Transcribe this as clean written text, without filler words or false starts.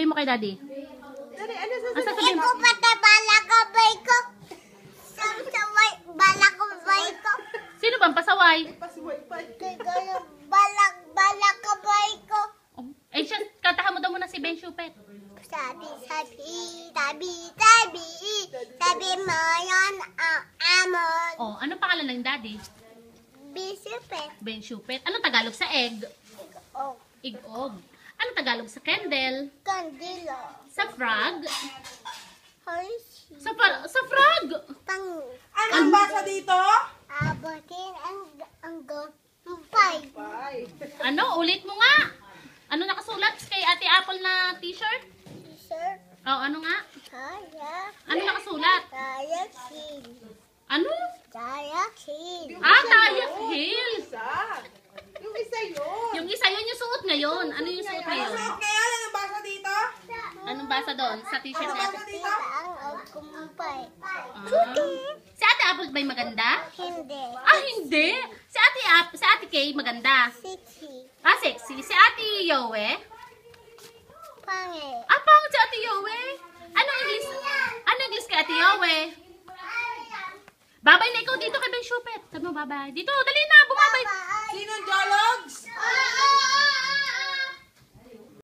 sasabihin mo kay daddy? Daddy, ano Ang sasabihin? sasabihin mo? Iko pati balakabay ko. Saway balakabay ko. Sino bang pasaway? Pasuway pa. Kaya balakabay ko. Oh, eh, siya, kantahan mo daw muna si Ben Shupet. Sabi mo yan ang amon. Oh, ano pangalan ng daddy? Bisipe. Ben Shupet. Anong Tagalog sa egg? Oh, Igog. Anong Tagalog sa candle? kandilo. Sa frog? Hoshi. Sa frog! Pang Anong basa dito? abutin ang gumpay. Bye. Ano? Ulit mo nga! Ano nakasulat kay Ate Apple na t-shirt? Sir, Oh, ano nga? kaya. Ano nakasulat? Kaya kin. Ano? Kaya kin. Tayak Hill! Isa. Yung isa yun. Yung isa yun yung suot ngayon. Ano yung suot ngayon? Suot ngayon, anong basa dito? Anong basa doon sa t-shirt Ano niya? basa dito? Kita ang gumpay. Si Ate Apple ba'y maganda? Hindi. Hindi! Si Ate Kay maganda. Siksi. Sexy. Si Ate Yowe? Pangit. Pangit si Ate Yowe? Anong English? Anong English kay Ate Yowe? Babay na ikaw dito kay Ben Shupet. Sabi mo babay. Dito, dali na, bumabay. Sinong Jologs?